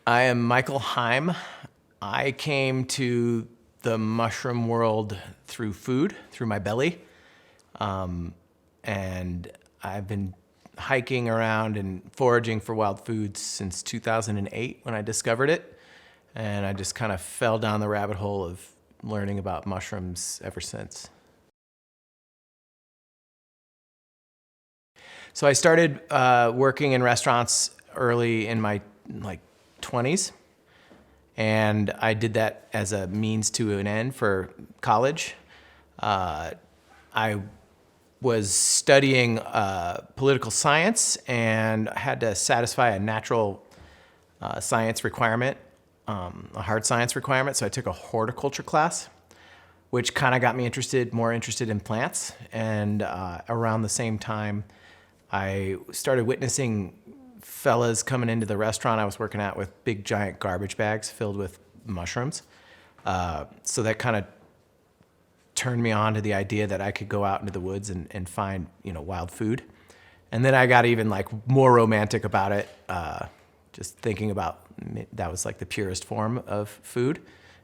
I am Michael Heim. I came to the mushroom world through food, through my belly. And I've been hiking around and foraging for wild foods since 2008 when I discovered it. And I just kind of fell down the rabbit hole of learning about mushrooms ever since. So I started working in restaurants early in my 20s. And I did that as a means to an end for college. I was studying political science and had to satisfy a natural science requirement, a hard science requirement. So I took a horticulture class, which kind of got me more interested in plants. And around the same time, I started witnessing fellas coming into the restaurant I was working at with big giant garbage bags filled with mushrooms. So that kind of turned me on to the idea that I could go out into the woods and find, wild food. And then I got even more romantic about it, just thinking about that was the purest form of food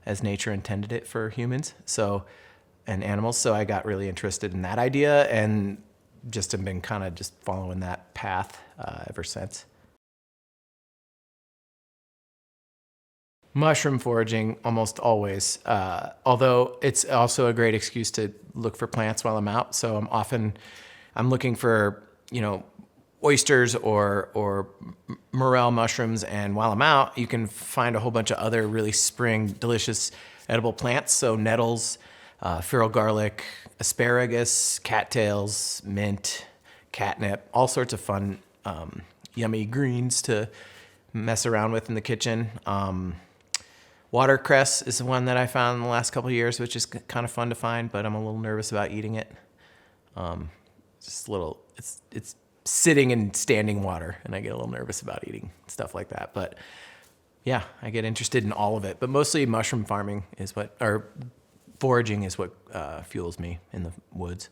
as nature intended it for humans and animals. So I got really interested in that idea and just have been kind of just following that path ever since. Mushroom foraging almost always, although it's also a great excuse to look for plants while I'm out. So I'm looking for, oysters or morel mushrooms. And while I'm out, you can find a whole bunch of other really delicious edible plants. So nettles, feral garlic, asparagus, cattails, mint, catnip, all sorts of fun, yummy greens to mess around with in the kitchen. Watercress is the one that I found in the last couple of years, which is kind of fun to find, but I'm a little nervous about eating it. It's sitting in standing water, and I get a little nervous about eating stuff like that. But yeah, I get interested in all of it. But mostly mushroom farming or foraging is what fuels me in the woods.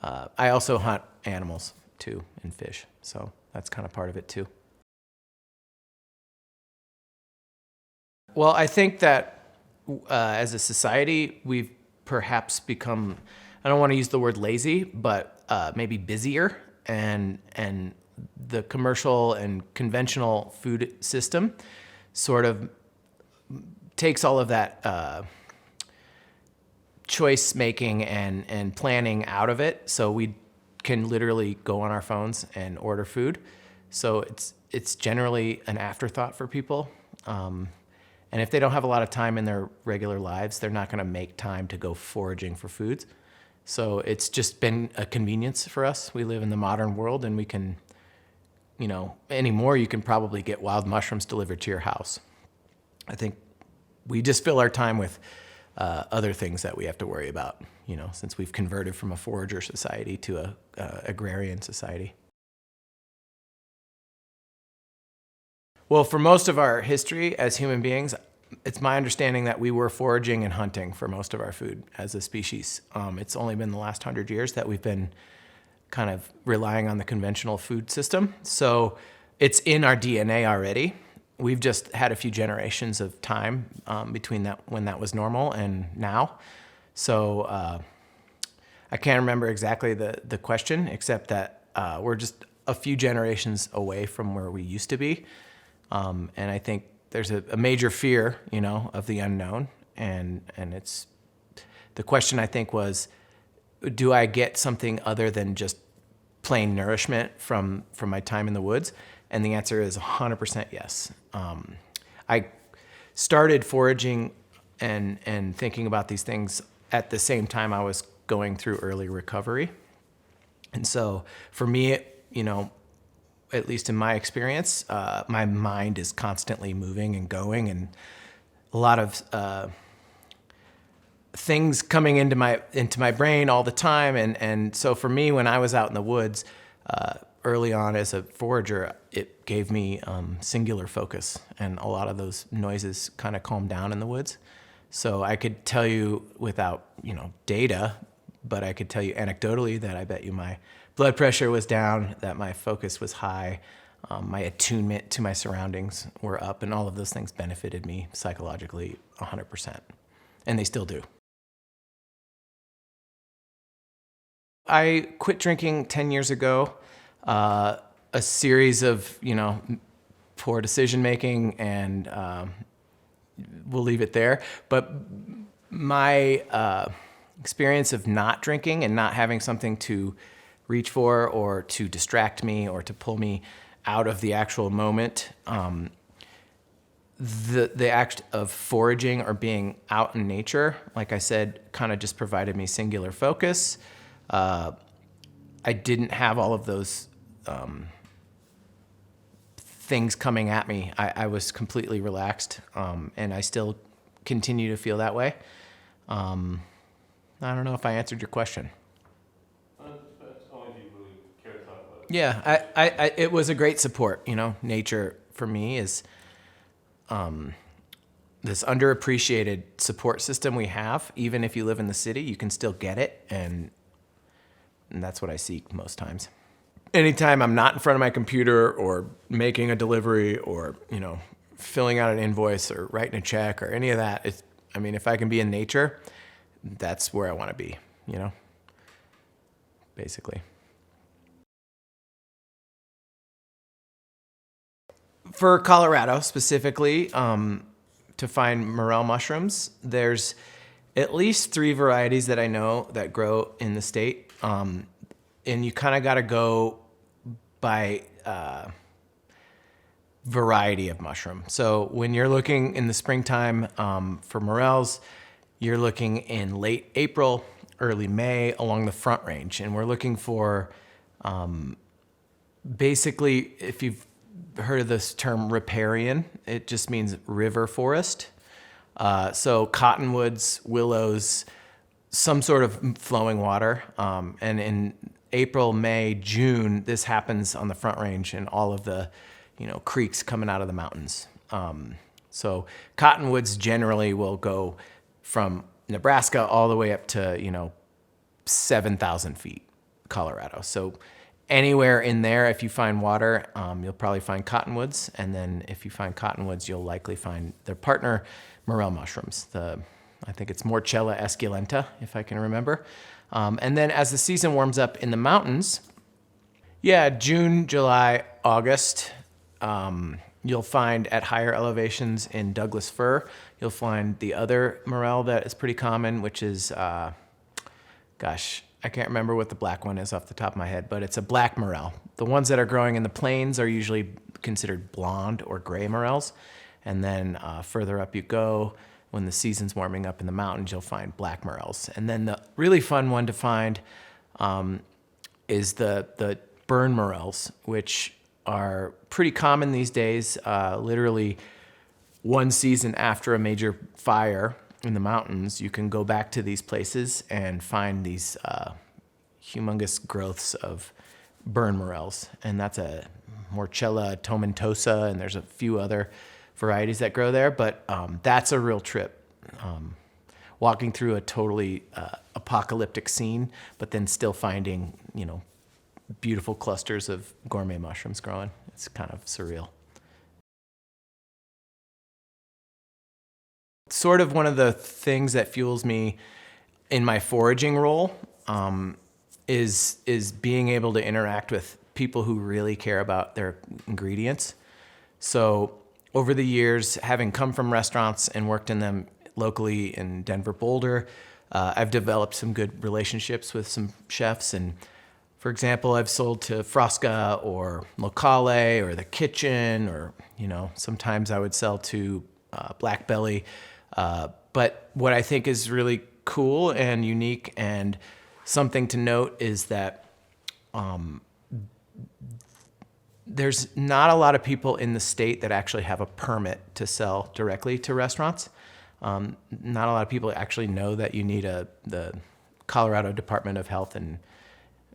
I also hunt animals too and fish, so that's kind of part of it too. Well, I think that as a society, we've perhaps become, I don't want to use the word lazy, but maybe busier. And the commercial and conventional food system sort of takes all of that choice making and planning out of it. So we can literally go on our phones and order food. So it's generally an afterthought for people. And if they don't have a lot of time in their regular lives, they're not going to make time to go foraging for foods. So it's just been a convenience for us. We live in the modern world, and we can, anymore you can probably get wild mushrooms delivered to your house. I think we just fill our time with other things that we have to worry about, since we've converted from a forager society to a agrarian society. Well, for most of our history as human beings, it's my understanding that we were foraging and hunting for most of our food as a species. It's only been the last 100 years that we've been kind of relying on the conventional food system. So it's in our DNA already. We've just had a few generations of time between when that was normal and now. So I can't remember exactly the question, except that we're just a few generations away from where we used to be. And I think there's a major fear, of the unknown. And it's the question, I think, was, do I get something other than just plain nourishment from my time in the woods? And the answer is 100% yes. I started foraging and thinking about these things at the same time I was going through early recovery. And so for me, at least in my experience, my mind is constantly moving and going, and a lot of things coming into my brain all the time. And so for me, when I was out in the woods early on as a forager, it gave me singular focus, and a lot of those noises kind of calmed down in the woods. So I could tell you without data, but I could tell you anecdotally that I bet you my blood pressure was down, that my focus was high, My attunement to my surroundings were up, and all of those things benefited me psychologically 100%. And they still do. I quit drinking 10 years ago. A series of, poor decision making, and we'll leave it there. But my experience of not drinking and not having something to reach for or to distract me or to pull me out of the actual moment, the act of foraging or being out in nature, like I said, kind of just provided me singular focus. I didn't have all of those things coming at me. I was completely relaxed, and I still continue to feel that way. I don't know if I answered your question. That's only if you really care to talk about it. Yeah, it was a great support. Nature for me is this underappreciated support system we have. Even if you live in the city, you can still get it, and that's what I seek most times. Anytime I'm not in front of my computer or making a delivery or, filling out an invoice or writing a check or any of that, if I can be in nature, that's where I want to be, basically. For Colorado specifically, to find morel mushrooms, there's at least 3 varieties that I know that grow in the state. And you kind of got to go by variety of mushroom. So when you're looking in the springtime for morels, you're looking in late April, early May along the Front Range. And we're looking for basically, if you've heard of this term riparian, it just means river forest. So cottonwoods, willows, some sort of flowing water. And in April, May, June, this happens on the Front Range and all of the, creeks coming out of the mountains. So cottonwoods generally will go from Nebraska all the way up to, 7,000 feet, Colorado. So anywhere in there, if you find water, you'll probably find cottonwoods. And then if you find cottonwoods, you'll likely find their partner, morel mushrooms. I think it's Morchella esculenta, if I can remember. And then as the season warms up in the mountains, June, July, August, you'll find at higher elevations in Douglas fir, you'll find the other morel that is pretty common, which is, I can't remember what the black one is off the top of my head, but it's a black morel. The ones that are growing in the plains are usually considered blonde or gray morels. And then further up you go, when the season's warming up in the mountains, you'll find black morels. And then the really fun one to find is the burn morels, which are pretty common these days. Literally one season after a major fire in the mountains, you can go back to these places and find these humongous growths of burn morels. And that's a Morchella tomentosa, and there's a few other varieties that grow there, but that's a real trip. Walking through a totally apocalyptic scene, but then still finding, beautiful clusters of gourmet mushrooms growing. It's kind of surreal. Sort of one of the things that fuels me in my foraging role is being able to interact with people who really care about their ingredients. So over the years, having come from restaurants and worked in them locally in Denver, Boulder, I've developed some good relationships with some chefs. And for example, I've sold to Frosca or Locale or The Kitchen, or, sometimes I would sell to Black Belly. But what I think is really cool and unique and something to note is that there's not a lot of people in the state that actually have a permit to sell directly to restaurants. Not a lot of people actually know that you need the Colorado Department of Health and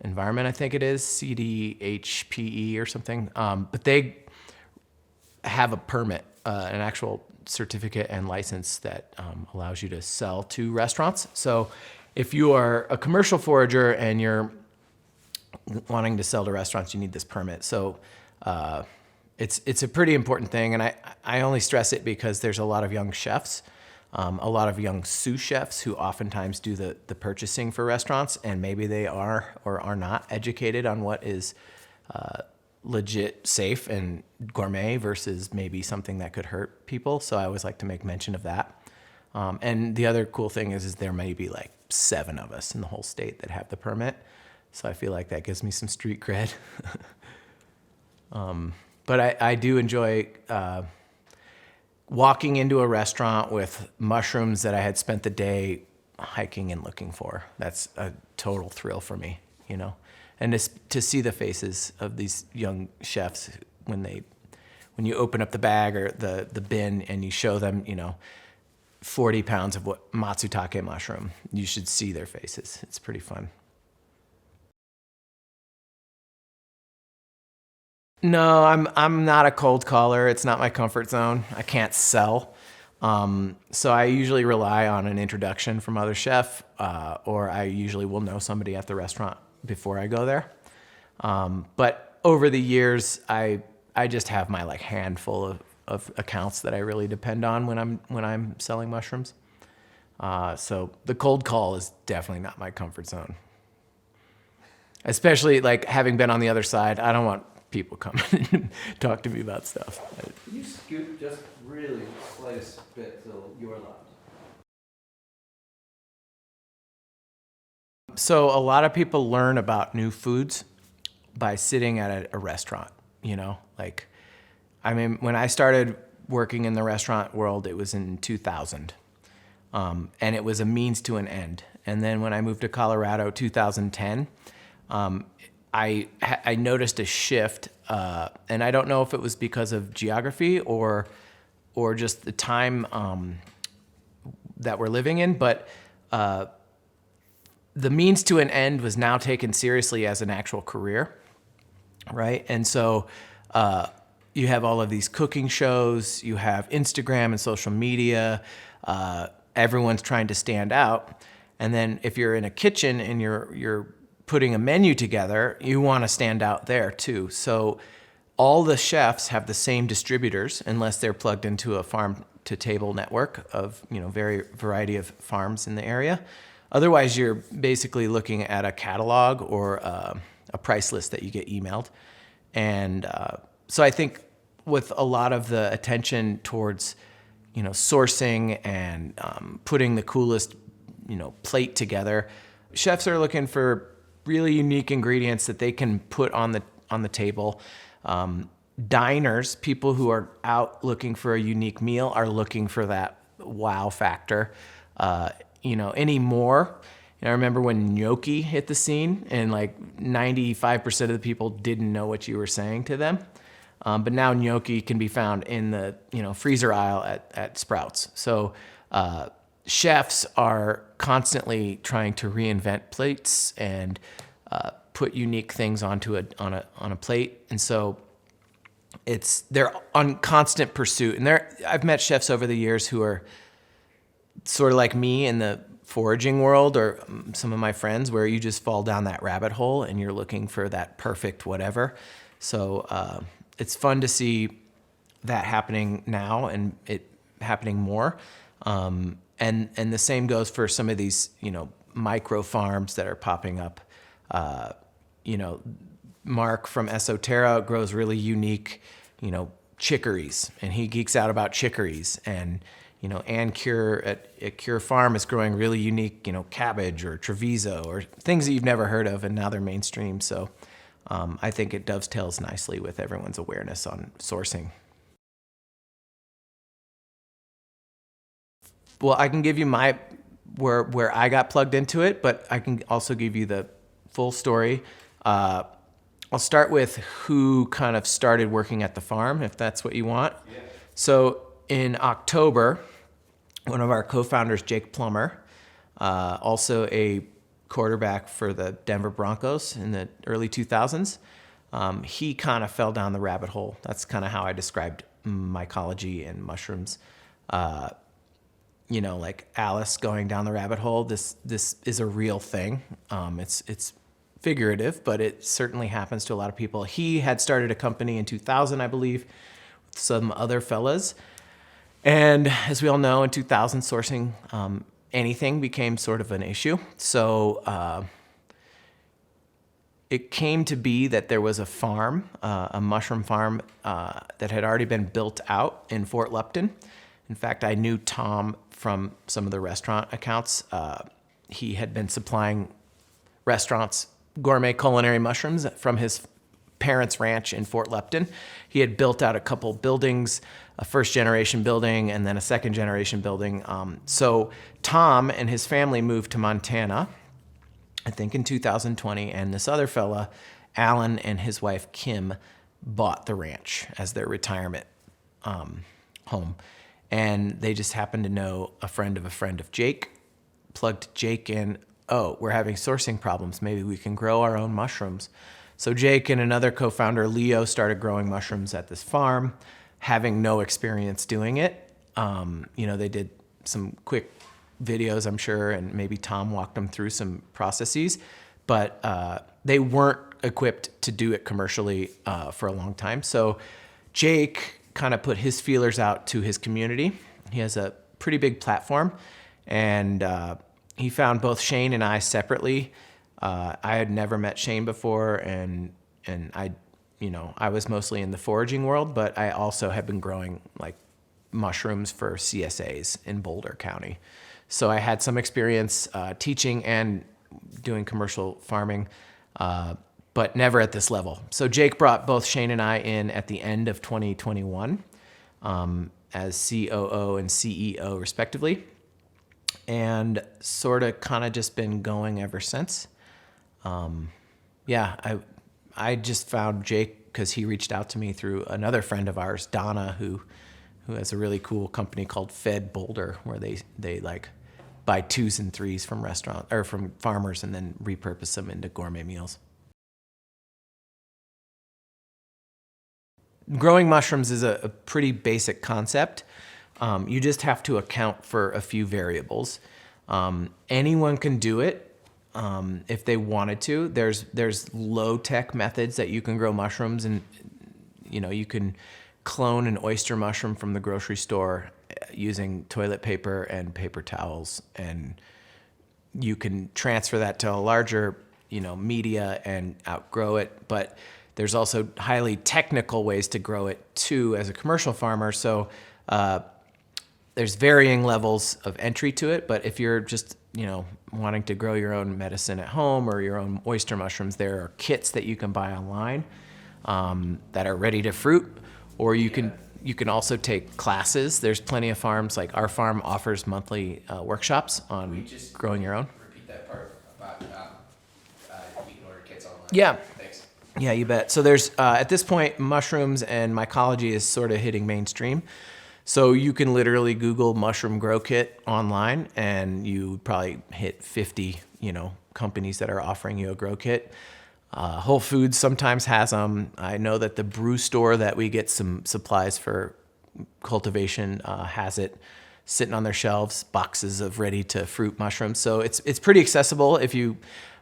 Environment, I think it is, CDHPE or something. But they have a permit, an actual certificate and license that allows you to sell to restaurants. So if you are a commercial forager and you're wanting to sell to restaurants, you need this permit. So It's a pretty important thing, and I only stress it because there's a lot of young chefs, a lot of young sous chefs who oftentimes do the purchasing for restaurants, and maybe they are or are not educated on what is legit safe and gourmet versus maybe something that could hurt people. So I always like to make mention of that. And the other cool thing is there may be like 7 of us in the whole state that have the permit. So I feel like that gives me some street cred. But I do enjoy walking into a restaurant with mushrooms that I had spent the day hiking and looking for. That's a total thrill for me, you know? And to see the faces of these young chefs when you open up the bag or the bin and you show them, you know, 40 pounds of what matsutake mushroom, you should see their faces. It's pretty fun. No, I'm not a cold caller. It's not my comfort zone. I can't sell. So I usually rely on an introduction from other chef, or I usually will know somebody at the restaurant before I go there. But over the years, I just have my like handful of accounts that I really depend on when I'm selling mushrooms. So the cold call is definitely not my comfort zone. Especially like having been on the other side, I don't want people coming and talk to me about stuff. Can you scoot just really slice a bit till you're left? So a lot of people learn about new foods by sitting at a restaurant, you know, like, I mean, when I started working in the restaurant world, it was in 2000. And it was a means to an end. And then when I moved to Colorado, 2010, I noticed a shift, and I don't know if it was because of geography or just the time that we're living in, but the means to an end was now taken seriously as an actual career, right? And so you have all of these cooking shows, you have Instagram and social media, everyone's trying to stand out. And then if you're in a kitchen and you're putting a menu together, you want to stand out there too. So all the chefs have the same distributors unless they're plugged into a farm to table network of, you know, variety of farms in the area. Otherwise, you're basically looking at a catalog or a price list that you get emailed. And so I think with a lot of the attention towards, you know, sourcing and putting the coolest, you know, plate together, chefs are looking for really unique ingredients that they can put on the table. Diners, people who are out looking for a unique meal, are looking for that wow factor. You know, anymore. And I remember when gnocchi hit the scene, and like 95% of the people didn't know what you were saying to them. But now gnocchi can be found in the, you know, freezer aisle at Sprouts. So chefs are constantly trying to reinvent plates and put unique things onto a plate, and so they're on constant pursuit. And I've met chefs over the years who are sort of like me in the foraging world, or some of my friends, where you just fall down that rabbit hole and you're looking for that perfect whatever. So it's fun to see that happening now and it happening more. And the same goes for some of these, you know, micro farms that are popping up. You know, Mark from Esoterra grows really unique, you know, chicories, and he geeks out about chicories. And, you know, Ann Cure at Cure Farm is growing really unique, you know, cabbage or Treviso or things that you've never heard of, and now they're mainstream. So I think it dovetails nicely with everyone's awareness on sourcing. Well, I can give you where I got plugged into it, but I can also give you the full story. I'll start with who kind of started working at the farm, if that's what you want. Yeah. So in October, one of our co-founders, Jake Plummer, also a quarterback for the Denver Broncos in the early 2000s, he kind of fell down the rabbit hole. That's kind of how I described mycology and mushrooms. You know, like Alice going down the rabbit hole. This is a real thing. It's figurative, but it certainly happens to a lot of people. He had started a company in 2000, I believe, with some other fellas. And as we all know, in 2000, sourcing anything became sort of an issue. So it came to be that there was a farm, a mushroom farm that had already been built out in Fort Lupton. In fact, I knew Tom from some of the restaurant accounts. He had been supplying restaurants gourmet culinary mushrooms from his parents' ranch in Fort Lupton. He had built out a couple buildings, a first-generation building and then a second-generation building. So Tom and his family moved to Montana, I think in 2020, and this other fella, Alan, and his wife, Kim, bought the ranch as their retirement home. And they just happened to know a friend of Jake, plugged Jake in. Oh, we're having sourcing problems. Maybe we can grow our own mushrooms. So Jake and another co-founder, Leo, started growing mushrooms at this farm, having no experience doing it. They did some quick videos, I'm sure, and maybe Tom walked them through some processes, but they weren't equipped to do it commercially for a long time. So Jake kind of put his feelers out to his community. He has a pretty big platform, and he found both Shane and I separately. I had never met Shane before, and I was mostly in the foraging world, but I also have been growing like mushrooms for CSAs in Boulder County. So I had some experience teaching and doing commercial farming, but never at this level. So Jake brought both Shane and I in at the end of 2021 as COO and CEO respectively, and sort of kind of just been going ever since. I just found Jake because he reached out to me through another friend of ours, Donna, who has a really cool company called Fed Boulder, where they like buy 2s and 3s from restaurant or from farmers and then repurpose them into gourmet meals. Growing mushrooms is a pretty basic concept. You just have to account for a few variables. Anyone can do it if they wanted to. There's low-tech methods that you can grow mushrooms, and you can clone an oyster mushroom from the grocery store using toilet paper and paper towels, and you can transfer that to a larger media and outgrow it. But there's also highly technical ways to grow it too as a commercial farmer. So there's varying levels of entry to it, but if you're just wanting to grow your own medicine at home or your own oyster mushrooms, there are kits that you can buy online that are ready to fruit, or you can also take classes. There's plenty of farms, like our farm offers monthly workshops on growing your own. Repeat that part about you can order kits online. Yeah. Thanks. Yeah, you bet. So there's, at this point, mushrooms and mycology is sort of hitting mainstream. So you can literally Google mushroom grow kit online, and you probably hit 50, companies that are offering you a grow kit. Whole Foods sometimes has them. I know that the brew store that we get some supplies for cultivation has it sitting on their shelves, boxes of ready to fruit mushrooms. So it's pretty accessible. If you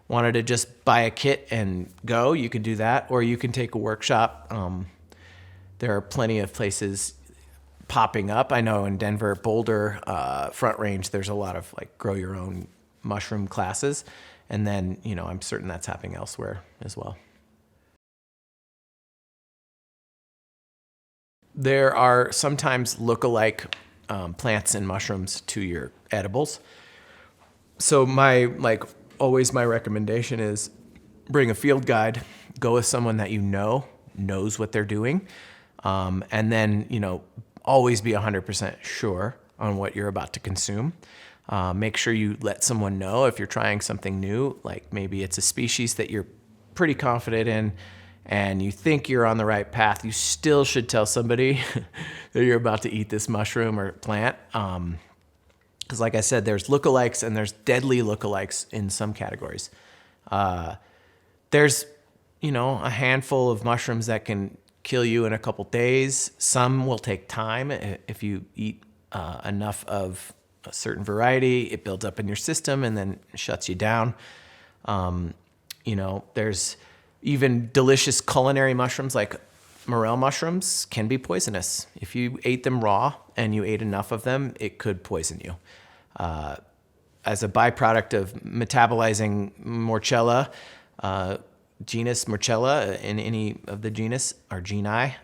wanted to just buy a kit and go, you could do that, or you can take a workshop. There are plenty of places popping up. I know in Denver, Boulder, Front Range, there's a lot of like grow your own mushroom classes. And then, I'm certain that's happening elsewhere as well. There are sometimes look-alike plants and mushrooms to your edibles. So my recommendation is bring a field guide, go with someone that knows what they're doing, and then, always be 100% sure on what you're about to consume. Make sure you let someone know if you're trying something new, like maybe it's a species that you're pretty confident in and you think you're on the right path. You still should tell somebody that you're about to eat this mushroom or plant. Because like I said, there's lookalikes and there's deadly lookalikes in some categories. There's, a handful of mushrooms that can kill you in a couple days. Some will take time. If you eat enough of a certain variety, it builds up in your system and then shuts you down. There's even delicious culinary mushrooms like morel mushrooms can be poisonous. If you ate them raw and you ate enough of them, it could poison you. As a byproduct of metabolizing Morchella, genus Morchella in any of the genus or geni,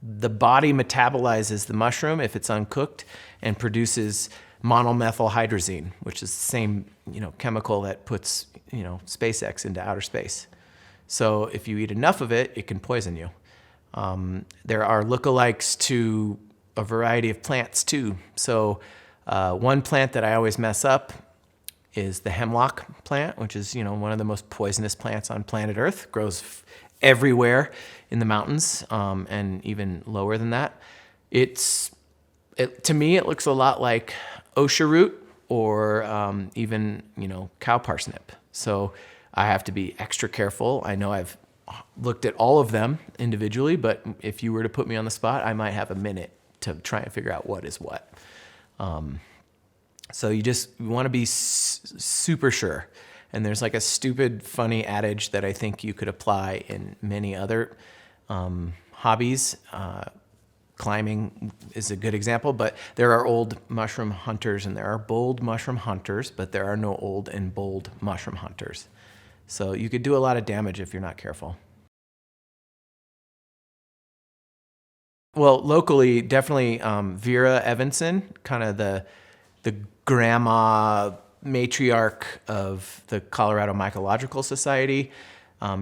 the body metabolizes the mushroom if it's uncooked and produces monomethylhydrazine, which is the same chemical that puts SpaceX into outer space. So if you eat enough of it, it can poison you. There are lookalikes to a variety of plants too. So one plant that I always mess up is the hemlock plant, which is one of the most poisonous plants on planet Earth. Grows everywhere in the mountains and even lower than that. To me, it looks a lot like OSHA root or even cow parsnip. So I have to be extra careful. I know I've looked at all of them individually, but if you were to put me on the spot, I might have a minute to try and figure out what is what. So you want to be super sure. And there's like a stupid, funny adage that I think you could apply in many other hobbies. Climbing is a good example, but there are old mushroom hunters and there are bold mushroom hunters, but there are no old and bold mushroom hunters. So you could do a lot of damage if you're not careful. Well, locally, definitely Vera Evanson, kind of the grandma matriarch of the Colorado Mycological Society.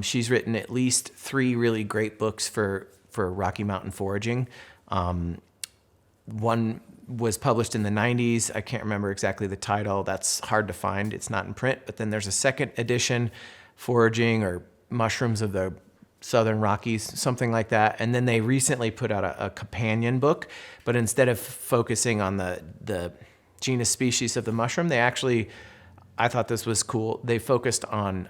She's written at least 3 really great books for Rocky Mountain foraging. One was published in the 90s. I can't remember exactly the title. That's hard to find. It's not in print. But then there's a second edition, Foraging or Mushrooms of the Southern Rockies, something like that. And then they recently put out a companion book. But instead of focusing on the genus species of the mushroom, I thought this was cool. They focused on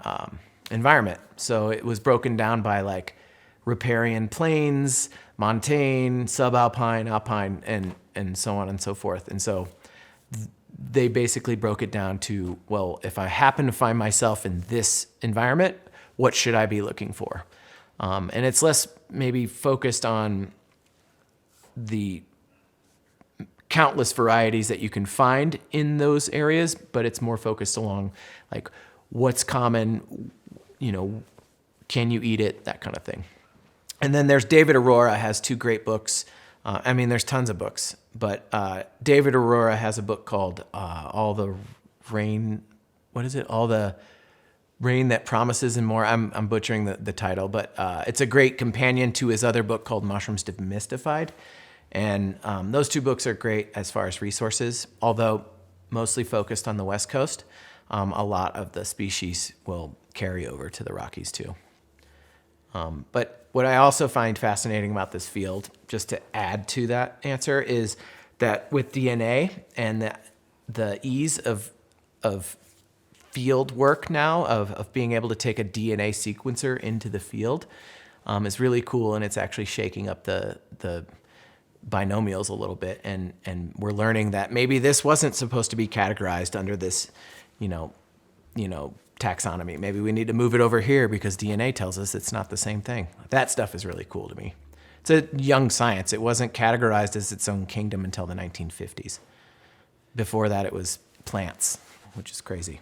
environment. So it was broken down by like riparian plains, montane, subalpine, alpine, and so on and so forth. And so they basically broke it down to, well, if I happen to find myself in this environment, what should I be looking for? And it's less maybe focused on the countless varieties that you can find in those areas, but it's more focused along like what's common, can you eat it, that kind of thing. And then there's David Aurora has 2 great books. There's tons of books, but David Aurora has a book called All the Rain. What is it? All the Rain That Promises and More. I'm butchering the title, but it's a great companion to his other book called Mushrooms Demystified. And those 2 books are great as far as resources, although mostly focused on the West Coast. A lot of the species will carry over to the Rockies too. But what I also find fascinating about this field, just to add to that answer, is that with DNA and the ease of field work now, of being able to take a DNA sequencer into the field, is really cool, and it's actually shaking up the binomials a little bit, and we're learning that maybe this wasn't supposed to be categorized under this, taxonomy. Maybe we need to move it over here because DNA tells us it's not the same thing. That stuff is really cool to me. It's a young science. It wasn't categorized as its own kingdom until the 1950s. Before that, it was plants, which is crazy.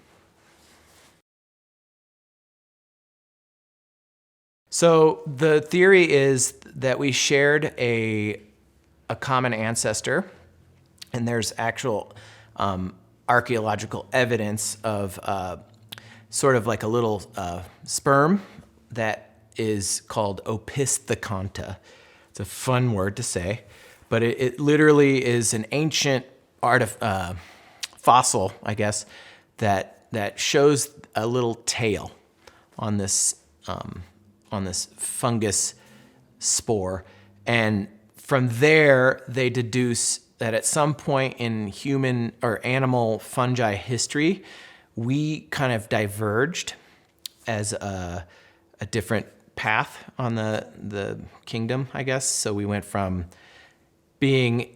So the theory is that we shared a common ancestor, and there's actual archaeological evidence of sort of like a little sperm that is called Opistheconta. It's a fun word to say, but it literally is an ancient fossil, I guess, that shows a little tail on this fungus spore, and from there they deduce that at some point in human or animal fungi history, we kind of diverged as a different path on the kingdom, I guess. So we went from being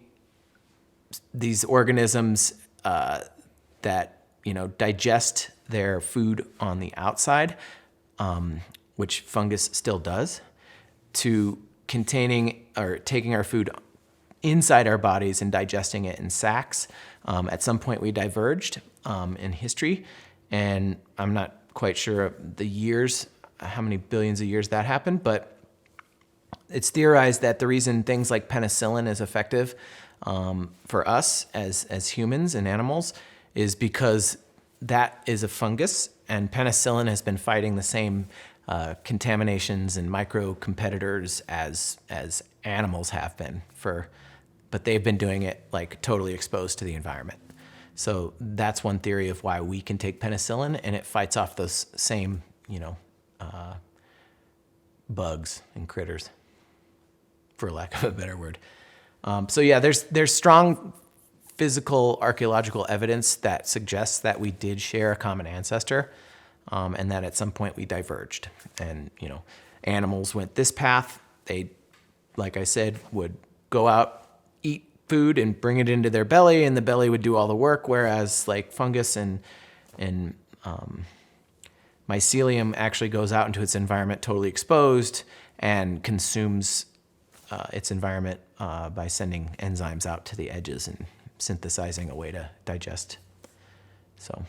these organisms that digest their food on the outside, which fungus still does, to containing or taking our food inside our bodies and digesting it in sacs. At some point we diverged in history, and I'm not quite sure of the years, how many billions of years that happened, but it's theorized that the reason things like penicillin is effective for us as humans and animals is because that is a fungus, and penicillin has been fighting the same contaminations and micro competitors as animals have been but they've been doing it like totally exposed to the environment. So that's one theory of why we can take penicillin, and it fights off those same, bugs and critters, for lack of a better word. So yeah, there's strong physical archaeological evidence that suggests that we did share a common ancestor, and that at some point we diverged. And animals went this path. They, like I said, would go out, eat food, and bring it into their belly, and the belly would do all the work. Whereas like fungus and mycelium actually goes out into its environment totally exposed and consumes its environment by sending enzymes out to the edges and synthesizing a way to digest. So,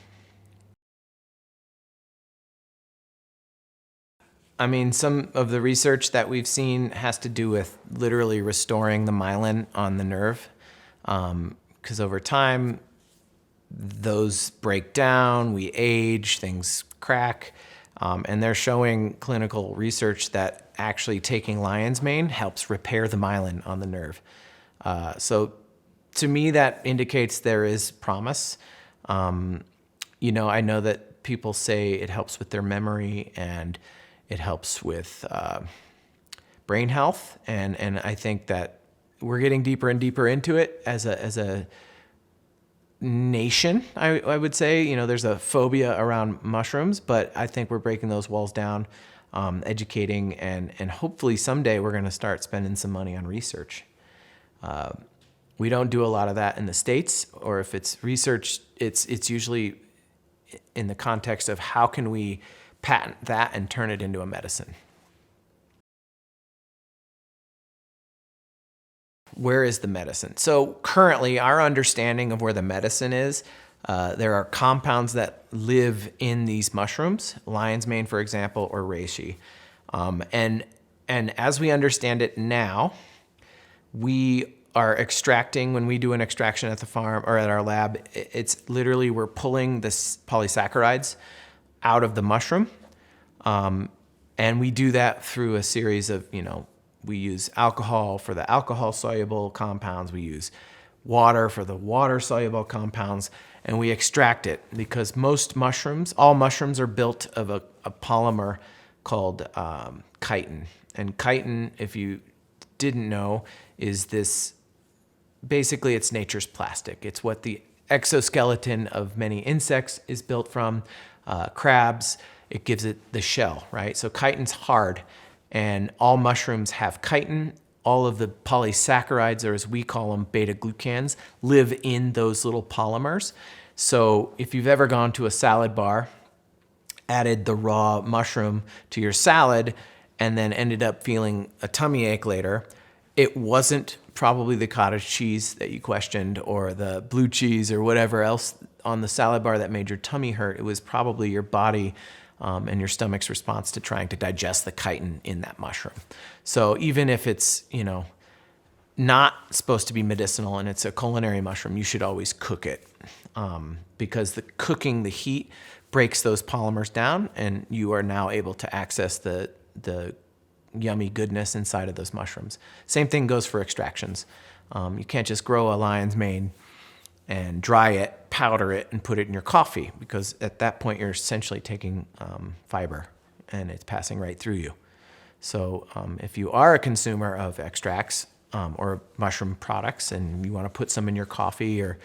I mean, some of the research that we've seen has to do with literally restoring the myelin on the nerve, because over time, those break down, we age, things crack, and they're showing clinical research that actually taking lion's mane helps repair the myelin on the nerve. So to me, that indicates there is promise. I know that people say it helps with their memory and it helps with brain health, and I think that we're getting deeper and deeper into it as a nation. I would say, there's a phobia around mushrooms, but I think we're breaking those walls down, educating, and hopefully someday we're going to start spending some money on research. We don't do a lot of that in the States, or if it's research, it's usually in the context of how can we patent that and turn it into a medicine. Where is the medicine? So currently, our understanding of where the medicine is, there are compounds that live in these mushrooms, lion's mane, for example, or reishi. And as we understand it now, we are extracting, when we do an extraction at the farm or at our lab, it's literally we're pulling this polysaccharides out of the mushroom. And we do that through a series of, we use alcohol for the alcohol-soluble compounds, we use water for the water-soluble compounds, and we extract it because all mushrooms are built of a polymer called chitin. And chitin, if you didn't know, is this, basically it's nature's plastic. It's what the exoskeleton of many insects is built from, crabs. It gives it the shell, right? So chitin's hard, and all mushrooms have chitin. All of the polysaccharides, or as we call them, beta-glucans, live in those little polymers. So if you've ever gone to a salad bar, added the raw mushroom to your salad, and then ended up feeling a tummy ache later, it wasn't probably the cottage cheese that you questioned or the blue cheese or whatever else on the salad bar that made your tummy hurt. It was probably your body and your stomach's response to trying to digest the chitin in that mushroom. So even if it's, not supposed to be medicinal and it's a culinary mushroom, you should always cook it because the heat breaks those polymers down, and you are now able to access the yummy goodness inside of those mushrooms. Same thing goes for extractions. You can't just grow a lion's mane and dry it, powder it, and put it in your coffee, because at that point you're essentially taking fiber and it's passing right through you. So if you are a consumer of extracts or mushroom products and you want to put some in your coffee or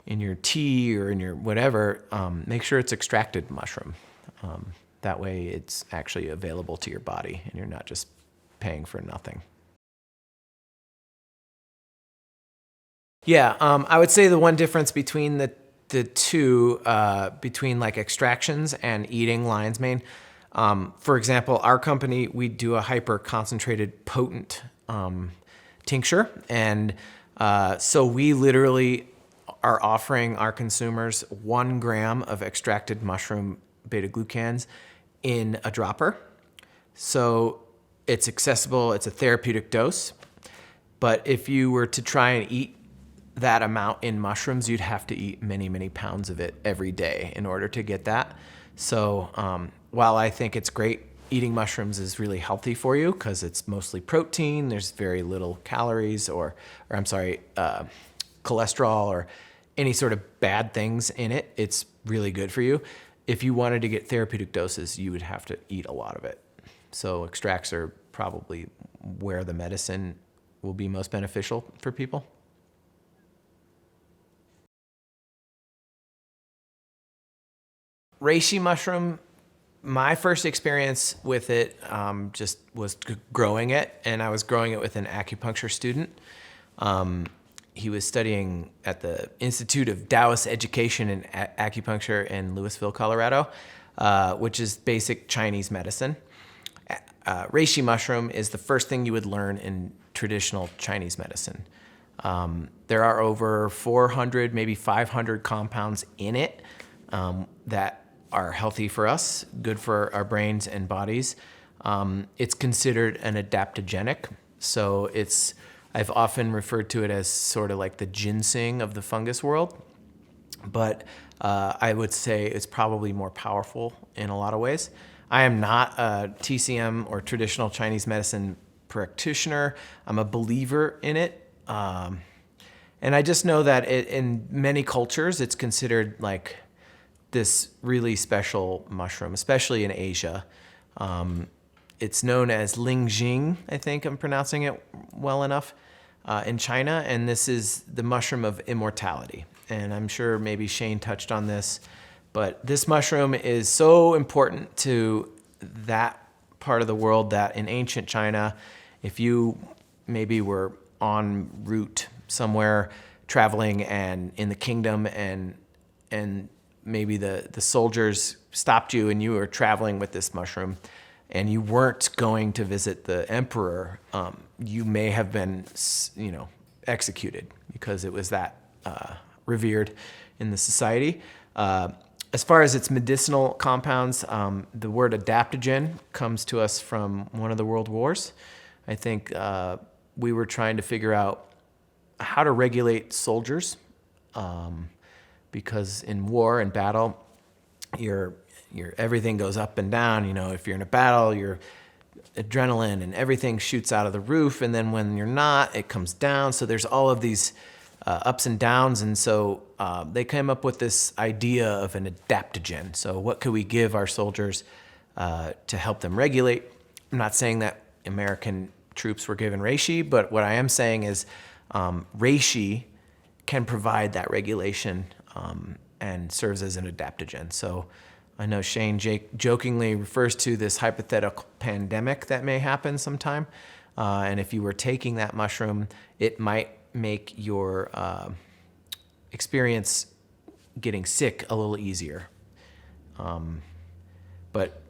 in your tea or in your whatever, make sure it's extracted mushroom. That way it's actually available to your body and you're not just paying for nothing. Yeah, I would say the one difference between the the two between like extractions and eating lion's mane. For example, our company, we do a hyper concentrated potent tincture. And so we literally are offering our consumers 1 gram of extracted mushroom beta glucans in a dropper. So it's accessible, it's a therapeutic dose. But if you were to try and eat that amount in mushrooms, you'd have to eat many, many pounds of it every day in order to get that. So while I think it's great, eating mushrooms is really healthy for you because it's mostly protein, there's very little calories or cholesterol or any sort of bad things in it, it's really good for you. If you wanted to get therapeutic doses, you would have to eat a lot of it. So extracts are probably where the medicine will be most beneficial for people. Reishi mushroom, my first experience with it just was growing it, and I was growing it with an acupuncture student. He was studying at the Institute of Taoist Education and Acupuncture in Louisville, Colorado, which is basic Chinese medicine. Reishi mushroom is the first thing you would learn in traditional Chinese medicine. There are over 400, maybe 500 compounds in it that are healthy for us, good for our brains and bodies. It's considered an adaptogenic, so I've often referred to it as sort of like the ginseng of the fungus world, but I would say it's probably more powerful in a lot of ways. I am not a TCM or traditional Chinese medicine practitioner. I'm a believer in it. And I just know that in many cultures, it's considered like this really special mushroom, especially in Asia. It's known as lingjing, I think I'm pronouncing it well enough, in China, and this is the mushroom of immortality. And I'm sure maybe Shane touched on this, but this mushroom is so important to that part of the world that in ancient China, if you maybe were en route somewhere traveling and in the kingdom and maybe the soldiers stopped you and you were traveling with this mushroom and you weren't going to visit the emperor, you may have been, executed because it was that revered in the society. As far as its medicinal compounds, the word adaptogen comes to us from one of the world wars. I think we were trying to figure out how to regulate soldiers, because in war and battle, your everything goes up and down. If you're in a battle, your adrenaline and everything shoots out of the roof, and then when you're not, it comes down. So there's all of these ups and downs, and so they came up with this idea of an adaptogen. So what could we give our soldiers to help them regulate? I'm not saying that American troops were given reishi, but what I am saying is reishi can provide that regulation and serves as an adaptogen. So I know Shane jokingly refers to this hypothetical pandemic that may happen sometime. And if you were taking that mushroom, it might make your experience getting sick a little easier. But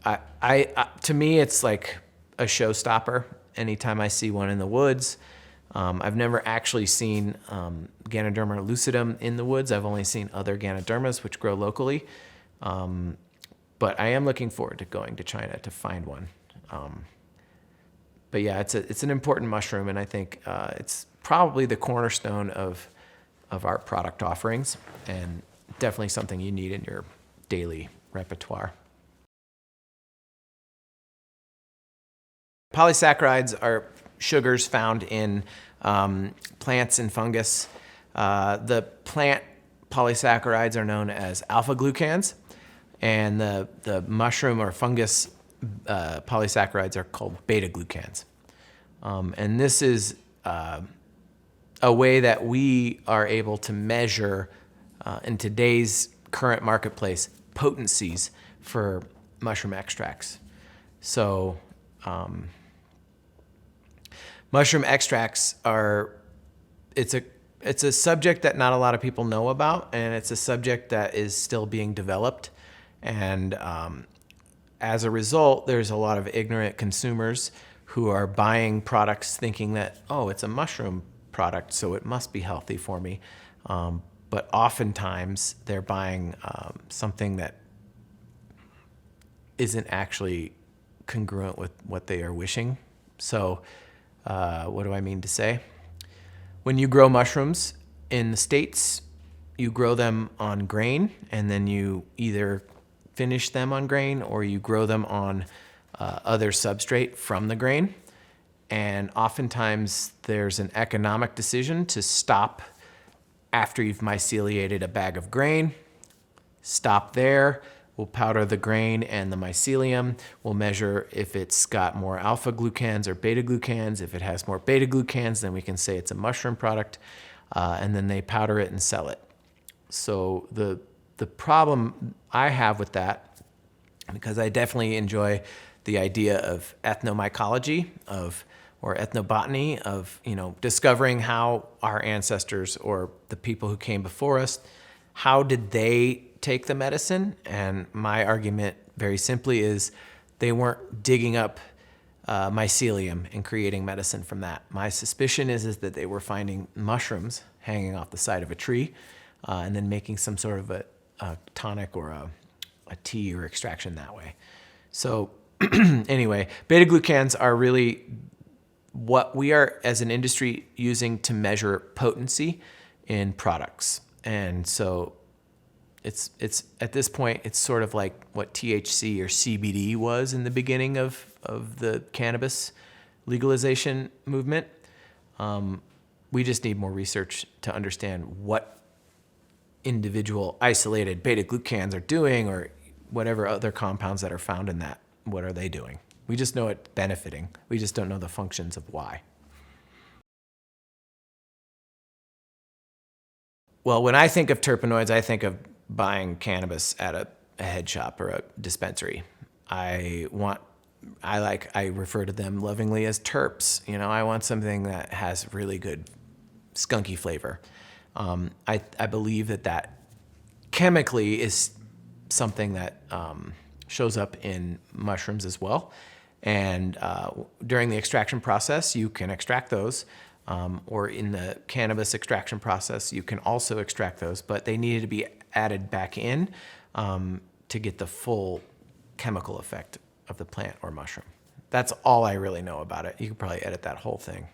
to me, it's like a showstopper anytime I see one in the woods. I've never actually seen Ganoderma lucidum in the woods. I've only seen other Ganodermas, which grow locally. But I am looking forward to going to China to find one. But yeah, it's an important mushroom, and I think it's probably the cornerstone of our product offerings, and definitely something you need in your daily repertoire. Polysaccharides are sugars found in plants and fungus. The plant polysaccharides are known as alpha glucans, and the mushroom or fungus polysaccharides are called beta glucans. And this is a way that we are able to measure in today's current marketplace potencies for mushroom extracts. So mushroom extracts it's a it's a subject that not a lot of people know about, and it's a subject that is still being developed. And as a result, there's a lot of ignorant consumers who are buying products thinking that, oh, it's a mushroom product, so it must be healthy for me. But oftentimes they're buying something that isn't actually congruent with what they are wishing. So what do I mean to say? When you grow mushrooms in the States, you grow them on grain, and then you either finish them on grain or you grow them on other substrate from the grain. And oftentimes there's an economic decision to stop after you've myceliated a bag of grain. Stop there. We'll powder the grain and the mycelium. We'll measure if it's got more alpha glucans or beta glucans. If it has more beta glucans, then we can say it's a mushroom product. And then they powder it and sell it. So the problem I have with that, because I definitely enjoy the idea of ethnomycology, or ethnobotany, of discovering how our ancestors or the people who came before us, how did they take the medicine? And my argument, very simply, is they weren't digging up mycelium and creating medicine from that. My suspicion is that they were finding mushrooms hanging off the side of a tree and then making some sort of a tonic or a tea or extraction that way. So anyway, beta glucans are really what we are as an industry using to measure potency in products. And so it's at this point, it's sort of like what THC or CBD was in the beginning of the cannabis legalization movement. We just need more research to understand what individual isolated beta glucans are doing, or whatever other compounds that are found in that. What are they doing? We just know it's benefiting. We just don't know the functions of why. Well, when I think of terpenoids, I think of buying cannabis at a head shop or a dispensary. I refer to them lovingly as terps. I want something that has really good skunky flavor. I believe that chemically is something that shows up in mushrooms as well. And during the extraction process, you can extract those. Or in the cannabis extraction process, you can also extract those, but they needed to be added back in to get the full chemical effect of the plant or mushroom. That's all I really know about it. You could probably edit that whole thing.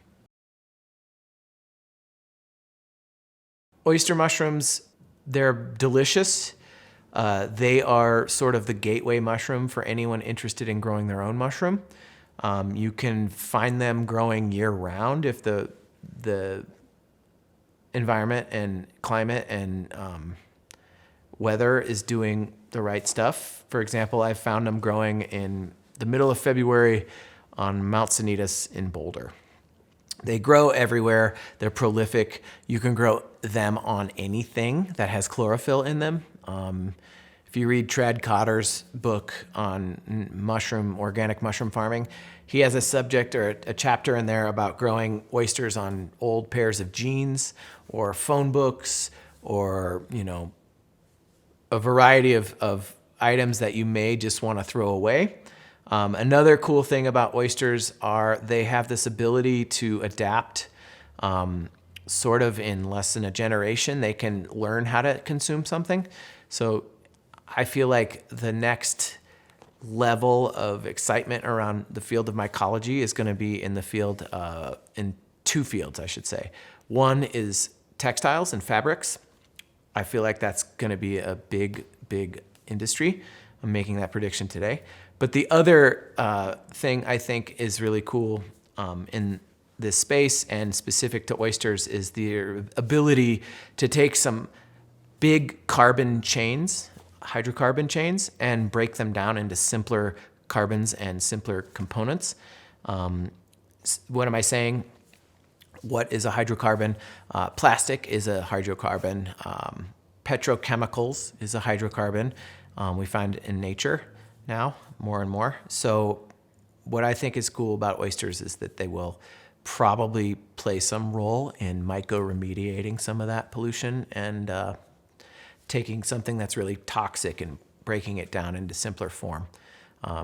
Oyster mushrooms, they're delicious. They are sort of the gateway mushroom for anyone interested in growing their own mushroom. You can find them growing year-round if the environment and climate and weather is doing the right stuff. For example, I found them growing in the middle of February on Mount Sanitas in Boulder. They grow everywhere. They're prolific. You can grow them on anything that has chlorophyll in them. If you read Trad Cotter's book on organic mushroom farming, he has a subject or a chapter in there about growing oysters on old pairs of jeans or phone books, or a variety of items that you may just want to throw away. Another cool thing about oysters are they have this ability to adapt sort of in less than a generation. They can learn how to consume something. So I feel like the next level of excitement around the field of mycology is going to be in the field, in two fields, I should say. One is textiles and fabrics. I feel like that's going to be a big, big industry. I'm making that prediction today. But the other thing I think is really cool in this space and specific to oysters is the ability to take some big carbon chains, hydrocarbon chains, and break them down into simpler carbons and simpler components. What am I saying? What is a hydrocarbon? Plastic is a hydrocarbon. Petrochemicals is a hydrocarbon. We find in nature now more and more. So what I think is cool about oysters is that they will probably play some role in myco-remediating some of that pollution and taking something that's really toxic and breaking it down into simpler form.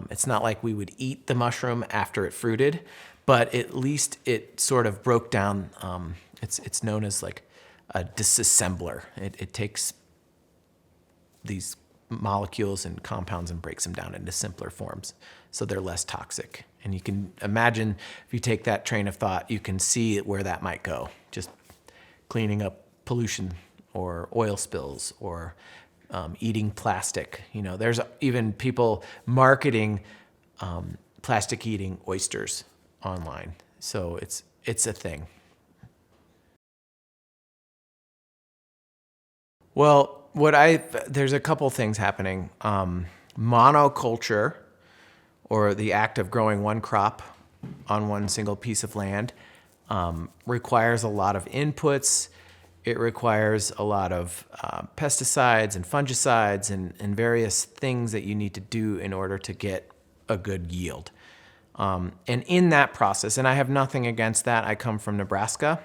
It's not like we would eat the mushroom after it fruited, but at least it sort of broke down. It's known as like a disassembler. It takes these molecules and compounds and breaks them down into simpler forms, so they're less toxic. And you can imagine, if you take that train of thought, you can see where that might go. Just cleaning up pollution or oil spills or eating plastic. You know, there's even people marketing plastic eating oysters online. So it's a thing. Well, there's a couple things happening. Monoculture, or the act of growing one crop on one single piece of land, requires a lot of inputs. It requires a lot of pesticides and fungicides and various things that you need to do in order to get a good yield. And in that process, and I have nothing against that, I come from Nebraska.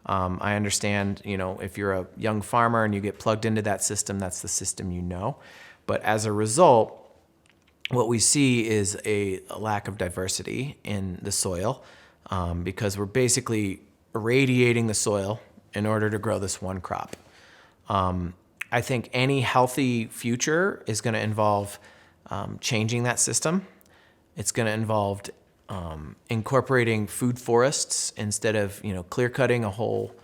I understand, if you're a young farmer and you get plugged into that system, that's the system you know. But as a result, what we see is a lack of diversity in the soil because we're basically irradiating the soil in order to grow this one crop. I think any healthy future is going to involve changing that system. It's going to involve incorporating food forests instead of clear cutting a whole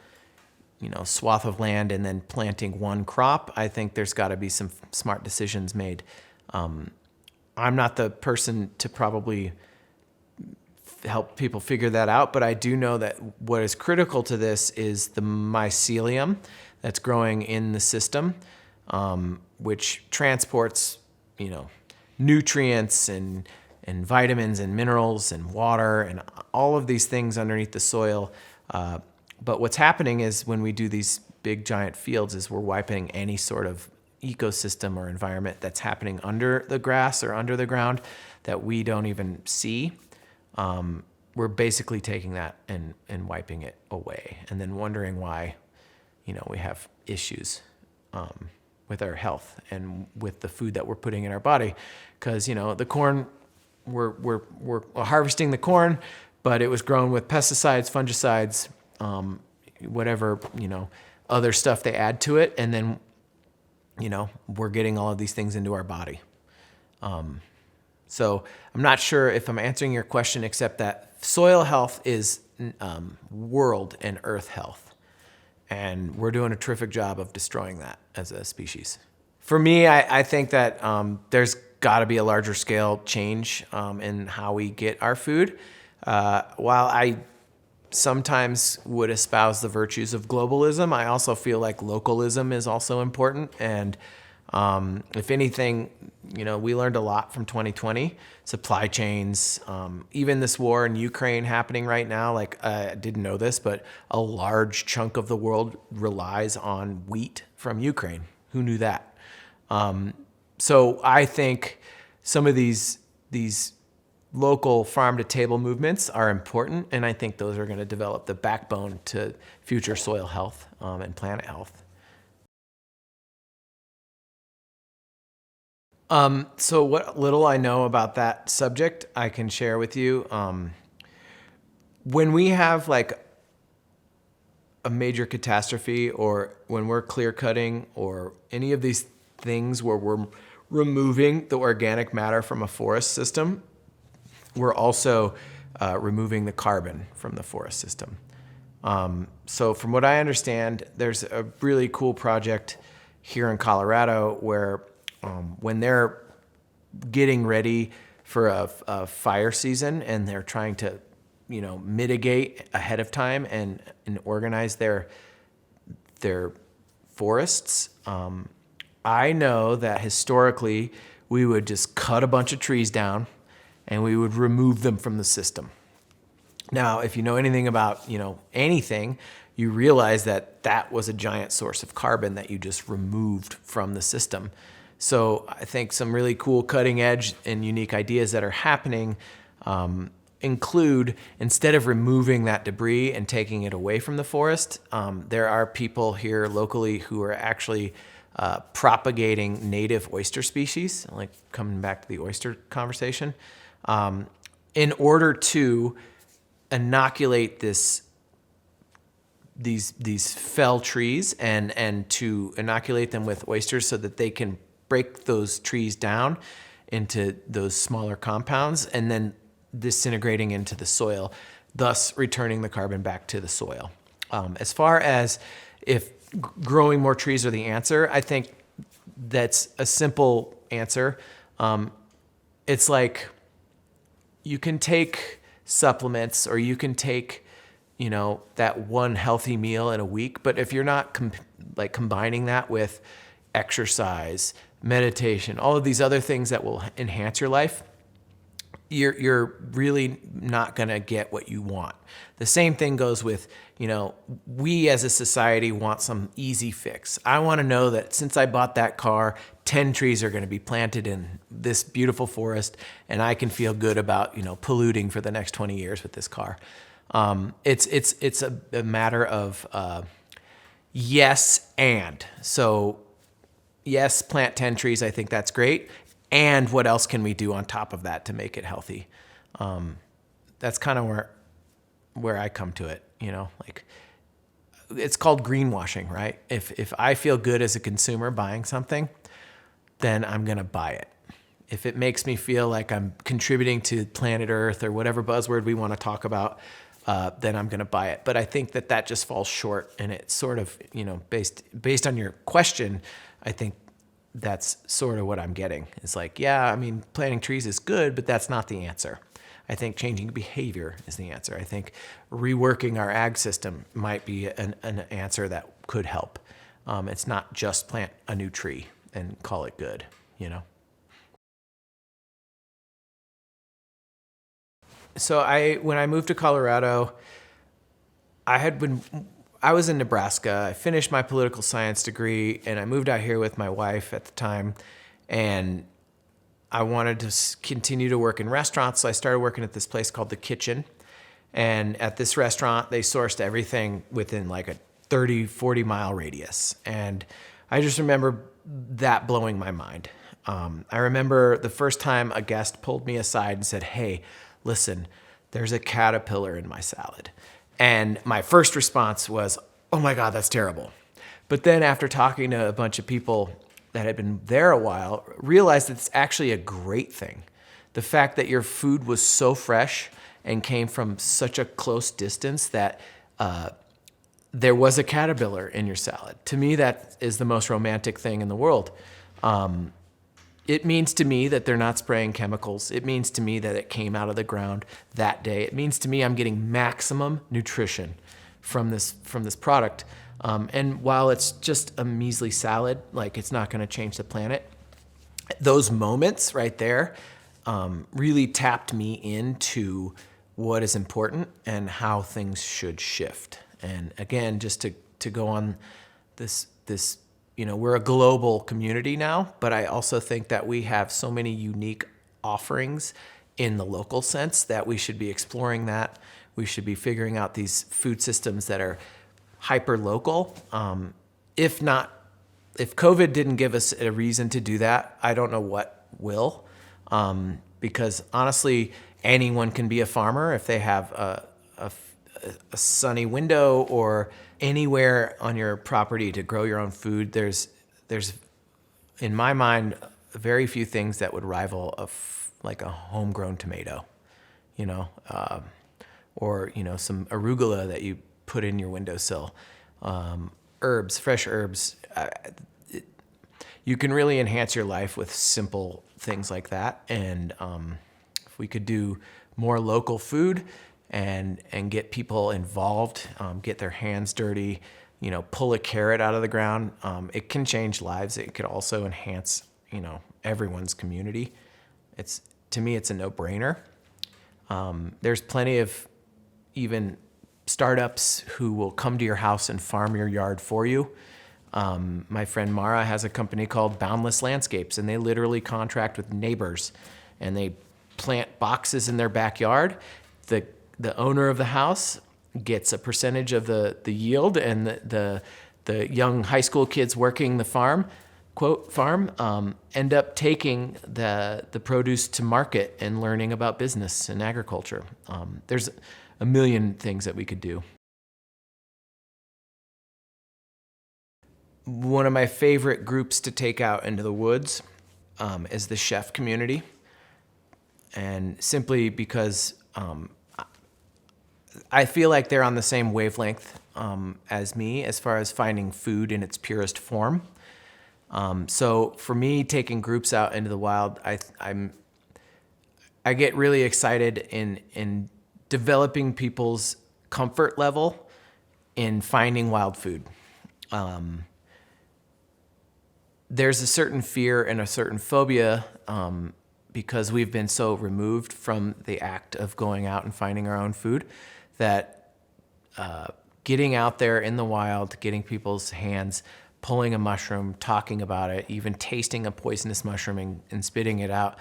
swath of land and then planting one crop. I think there's got to be some smart decisions made. I'm not the person to probably help people figure that out, but I do know that what is critical to this is the mycelium that's growing in the system, which transports nutrients and vitamins and minerals and water and all of these things underneath the soil. But what's happening is when we do these big giant fields is we're wiping any sort of ecosystem or environment that's happening under the grass or under the ground that we don't even see. We're basically taking that and wiping it away and then wondering why, we have issues with our health and with the food that we're putting in our body. Because, the corn, we're harvesting the corn, but it was grown with pesticides, fungicides, whatever, other stuff they add to it. And then, we're getting all of these things into our body. So I'm not sure if I'm answering your question, except that soil health is world and earth health. And we're doing a terrific job of destroying that as a species. For me, I think that there's got to be a larger scale change in how we get our food. While I sometimes would espouse the virtues of globalism, I also feel like localism is also important. And if anything, we learned a lot from 2020, supply chains, even this war in Ukraine happening right now. Like, I didn't know this, but a large chunk of the world relies on wheat from Ukraine. Who knew that? So I think some of these local farm to table movements are important, and I think those are going to develop the backbone to future soil health and planet health. So what little I know about that subject, I can share with you. When we have like a major catastrophe, or when we're clear cutting, or any of these things where we're removing the organic matter from a forest system, we're also removing the carbon from the forest system. So from what I understand, there's a really cool project here in Colorado where when they're getting ready for a fire season and they're trying to, mitigate ahead of time and organize their forests, I know that historically we would just cut a bunch of trees down and we would remove them from the system. Now, if you know anything about, anything, you realize that that was a giant source of carbon that you just removed from the system. So I think some really cool cutting edge and unique ideas that are happening include, instead of removing that debris and taking it away from the forest, there are people here locally who are actually propagating native oyster species, like coming back to the oyster conversation, in order to inoculate these fell trees and to inoculate them with oysters so that they can break those trees down into those smaller compounds and then disintegrating into the soil, thus returning the carbon back to the soil. As far as if growing more trees are the answer, I think that's a simple answer. It's like you can take supplements or you can take, that one healthy meal in a week, but if you're not combining that with exercise, meditation, all of these other things that will enhance your life, you're really not going to get what you want. The same thing goes with, we as a society want some easy fix. I want to know that since I bought that car, 10 trees are going to be planted in this beautiful forest, and I can feel good about, polluting for the next 20 years with this car. It's a matter of yes and. So yes, plant 10 trees. I think that's great. And what else can we do on top of that to make it healthy? That's kind of where I come to it, it's called greenwashing, right? If I feel good as a consumer buying something, then I'm going to buy it. If it makes me feel like I'm contributing to planet Earth or whatever buzzword we want to talk about, then I'm going to buy it. But I think that just falls short, and it's sort of, based on your question, I think that's sort of what I'm getting. It's like, planting trees is good, but that's not the answer. I think changing behavior is the answer. I think reworking our ag system might be an answer that could help. It's not just plant a new tree and call it good, So when I moved to Colorado, I was in Nebraska. I finished my political science degree, and I moved out here with my wife at the time, and I wanted to continue to work in restaurants, so I started working at this place called The Kitchen. And at this restaurant, they sourced everything within like a 30, 40-mile radius. And I just remember that blowing my mind. I remember the first time a guest pulled me aside and said, "Hey, listen, there's a caterpillar in my salad." And my first response was, "Oh my God, that's terrible." But then after talking to a bunch of people that had been there a while, realized it's actually a great thing. The fact that your food was so fresh and came from such a close distance that there was a caterpillar in your salad. To me, that is the most romantic thing in the world. It means to me that they're not spraying chemicals. It means to me that it came out of the ground that day. It means to me I'm getting maximum nutrition from this product. And while it's just a measly salad, like it's not going to change the planet, those moments right there really tapped me into what is important and how things should shift. And again, just to go on this, we're a global community now, but I also think that we have so many unique offerings in the local sense that we should be exploring that. We should be figuring out these food systems that are hyper local. If COVID didn't give us a reason to do that, I don't know what will. Because honestly, anyone can be a farmer if they have a sunny window or anywhere on your property to grow your own food. There's in my mind, very few things that would rival like a homegrown tomato, or some arugula that you put in your windowsill. Herbs, fresh herbs. You can really enhance your life with simple things like that. And if we could do more local food and get people involved, get their hands dirty, pull a carrot out of the ground, it can change lives. It could also enhance, everyone's community. To me, it's a no-brainer. There's plenty of even startups who will come to your house and farm your yard for you. My friend Mara has a company called Boundless Landscapes, and they literally contract with neighbors, and they plant boxes in their backyard, the owner of the house gets a percentage of the yield, and the young high school kids working the farm, quote farm, end up taking the produce to market and learning about business and agriculture. There's a million things that we could do. One of my favorite groups to take out into the woods is the chef community. And simply because I feel like they're on the same wavelength as me as far as finding food in its purest form. So for me, taking groups out into the wild, I get really excited in developing people's comfort level in finding wild food. There's a certain fear and a certain phobia because we've been so removed from the act of going out and finding our own food that getting out there in the wild, getting people's hands, pulling a mushroom, talking about it, even tasting a poisonous mushroom and spitting it out,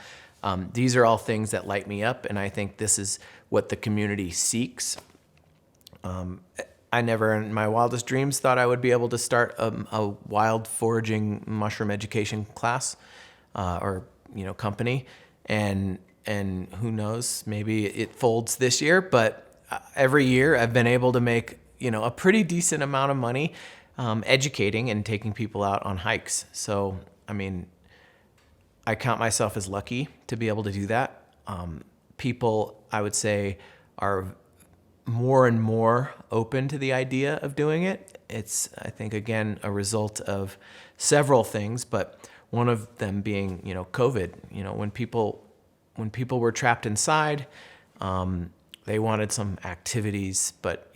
these are all things that light me up, and I think this is what the community seeks. I never in my wildest dreams thought I would be able to start a wild foraging mushroom education class or company, and who knows, maybe it folds this year, but every year I've been able to make a pretty decent amount of money educating and taking people out on hikes. So I mean, I count myself as lucky to be able to do that. People, I would say, are more and more open to the idea of doing it. It's, I think, again, a result of several things, but one of them being, COVID. When people were trapped inside, they wanted some activities, but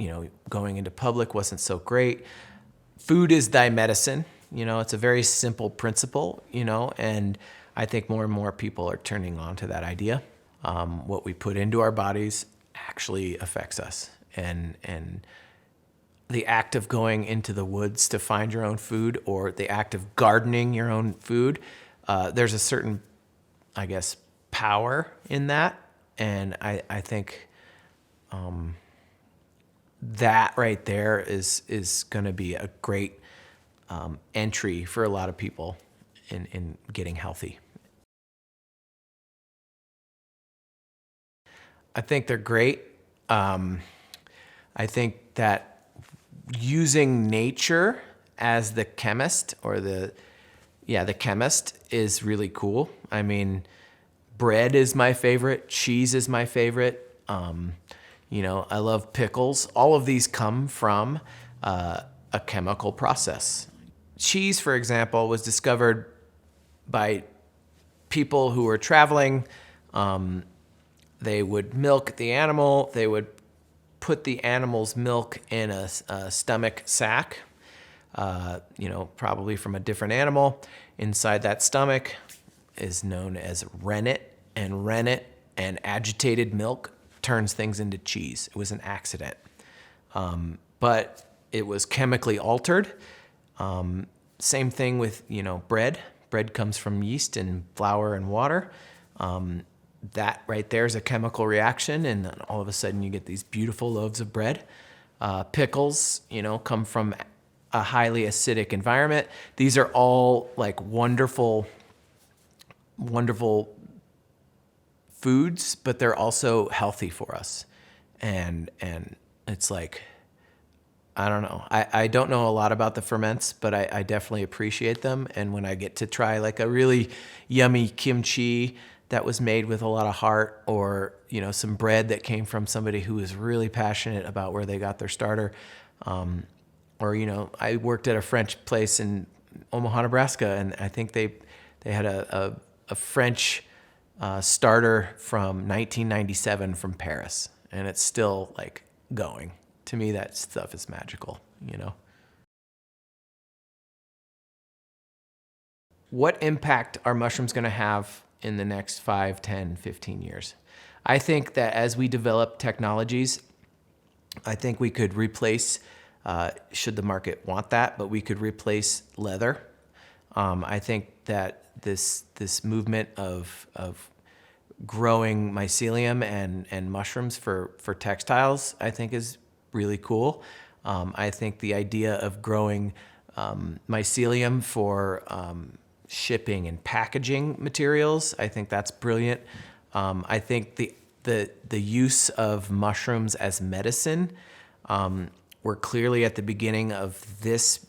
going into public wasn't so great. Food is thy medicine. It's a very simple principle. And I think more and more people are turning on to that idea. What we put into our bodies actually affects us, and the act of going into the woods to find your own food, or the act of gardening your own food, there's a certain, I guess, power in that, and I think that right there is going to be a great entry for a lot of people in getting healthy. I think they're great. I think that using nature as the chemist, or the chemist, is really cool. I mean, bread is my favorite. Cheese is my favorite. I love pickles. All of these come from a chemical process. Cheese, for example, was discovered by people who were traveling. They would milk the animal. They would put the animal's milk in a stomach sac, probably from a different animal. Inside that stomach is known as rennet, and agitated milk turns things into cheese. It was an accident, but it was chemically altered. Same thing with bread. Bread comes from yeast and flour and water. That right there is a chemical reaction, and then all of a sudden you get these beautiful loaves of bread. Pickles, come from a highly acidic environment. These are all like wonderful, wonderful foods, but they're also healthy for us. And it's like, I don't know. I don't know a lot about the ferments, but I definitely appreciate them. And when I get to try like a really yummy kimchi that was made with a lot of heart, or some bread that came from somebody who was really passionate about where they got their starter, or I worked at a French place in Omaha, Nebraska, and I think they had a French starter from 1997 from Paris, and it's still like going. To me, that stuff is magical. What impact are mushrooms going to have in the next 5, 10, 15 years? I think that as we develop technologies, I think we could replace, should the market want that, but we could replace leather. I think that this movement of growing mycelium and mushrooms for textiles, I think is really cool. I think the idea of growing mycelium for shipping and packaging materials, I think that's brilliant. I think the use of mushrooms as medicine, we're clearly at the beginning of this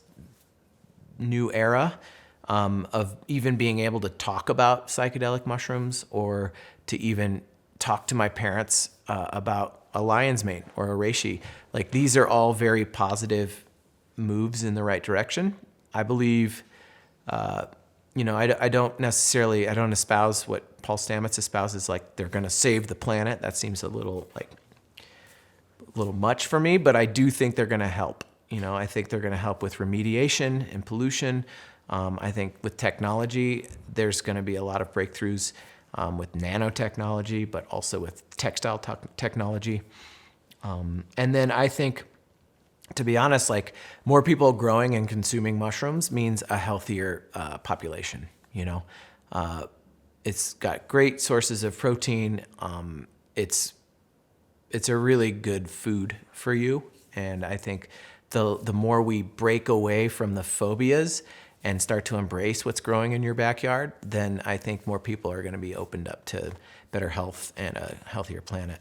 new era of even being able to talk about psychedelic mushrooms, or to even talk to my parents about a lion's mane or a reishi. Like, these are all very positive moves in the right direction. I believe, I don't espouse what Paul Stamets espouses, like they're going to save the planet. That seems a little much for me, but I do think they're going to help. I think they're going to help with remediation and pollution. I think with technology, there's going to be a lot of breakthroughs with nanotechnology, but also with textile technology. And then I think, to be honest, like, more people growing and consuming mushrooms means a healthier population. It's got great sources of protein. It's a really good food for you. And I think the more we break away from the phobias and start to embrace what's growing in your backyard, then I think more people are going to be opened up to better health and a healthier planet.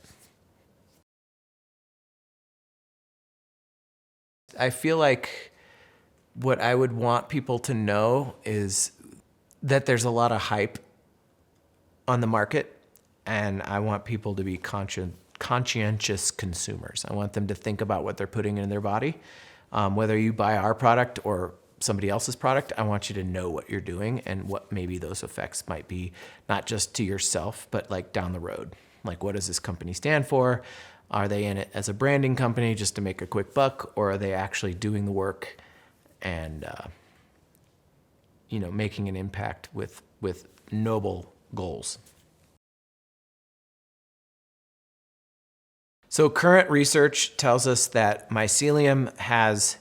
I feel like what I would want people to know is that there's a lot of hype on the market, and I want people to be conscientious consumers. I want them to think about what they're putting in their body. Whether you buy our product or somebody else's product, I want you to know what you're doing and what maybe those effects might be, not just to yourself, but like down the road. Like, what does this company stand for? Are they in it as a branding company just to make a quick buck, or are they actually doing the work and making an impact with noble goals? So current research tells us that mycelium has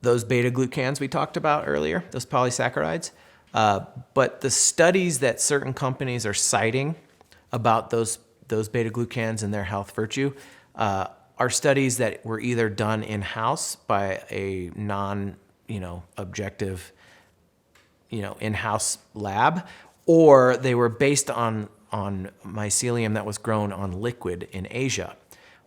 those beta-glucans we talked about earlier, those polysaccharides. But the studies that certain companies are citing about those beta-glucans and their health virtue are studies that were either done in-house by a objective, in-house lab, or they were based on mycelium that was grown on liquid in Asia.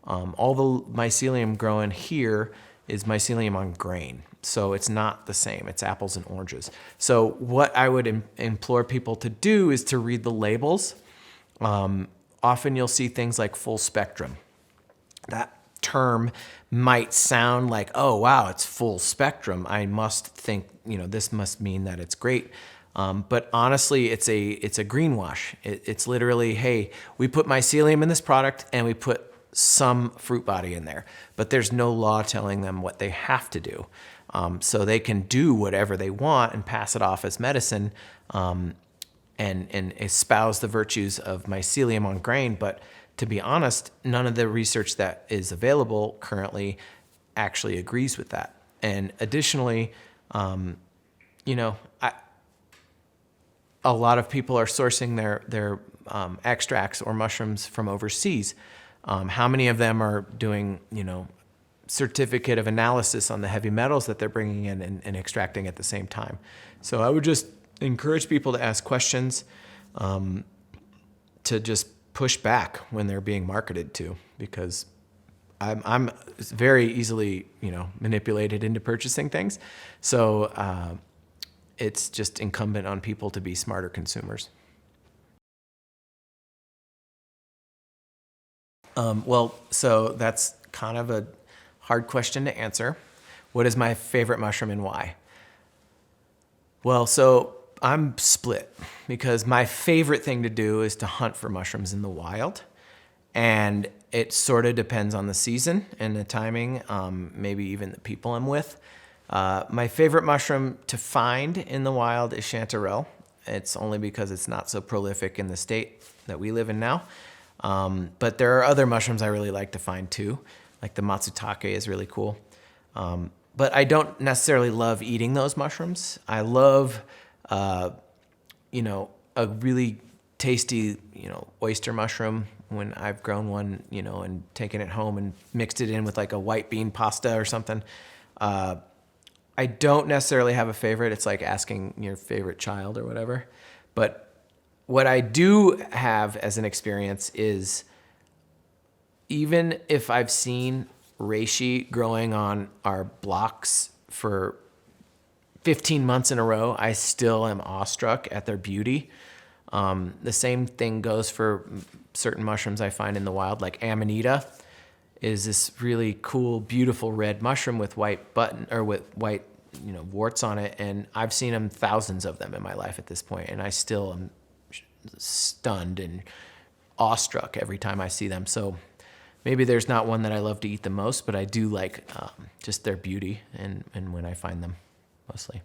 All the mycelium grown here is mycelium on grain. So it's not the same. It's apples and oranges. So what I would implore people to do is to read the labels. Often you'll see things like full spectrum. That term might sound like, oh, wow, it's full spectrum. I must think, this must mean that it's great. But honestly, it's a greenwash. It's literally, hey, we put mycelium in this product and we put some fruit body in there, but there's no law telling them what they have to do. So they can do whatever they want and pass it off as medicine, and espouse the virtues of mycelium on grain. But to be honest, none of the research that is available currently actually agrees with that. And additionally, a lot of people are sourcing their extracts or mushrooms from overseas. How many of them are doing, certificate of analysis on the heavy metals that they're bringing in and extracting at the same time? So I would just encourage people to ask questions, to just push back when they're being marketed to, because I'm very easily, manipulated into purchasing things. So it's just incumbent on people to be smarter consumers. So that's kind of a hard question to answer. What is my favorite mushroom and why? Well, so I'm split, because my favorite thing to do is to hunt for mushrooms in the wild. And it sort of depends on the season and the timing, maybe even the people I'm with. My favorite mushroom to find in the wild is chanterelle. It's only because it's not so prolific in the state that we live in now. But there are other mushrooms I really like to find too, like the matsutake is really cool. But I don't necessarily love eating those mushrooms. I love, a really tasty, oyster mushroom when I've grown one, and taken it home and mixed it in with like a white bean pasta or something. I don't necessarily have a favorite. It's like asking your favorite child or whatever. But what I do have as an experience is, even if I've seen reishi growing on our blocks for 15 months in a row, I still am awestruck at their beauty. The same thing goes for certain mushrooms I find in the wild, like amanita is this really cool, beautiful red mushroom with white warts on it. And I've seen them, thousands of them in my life at this point, and I still am stunned and awestruck every time I see them. So maybe there's not one that I love to eat the most, but I do like just their beauty and when I find them, mostly.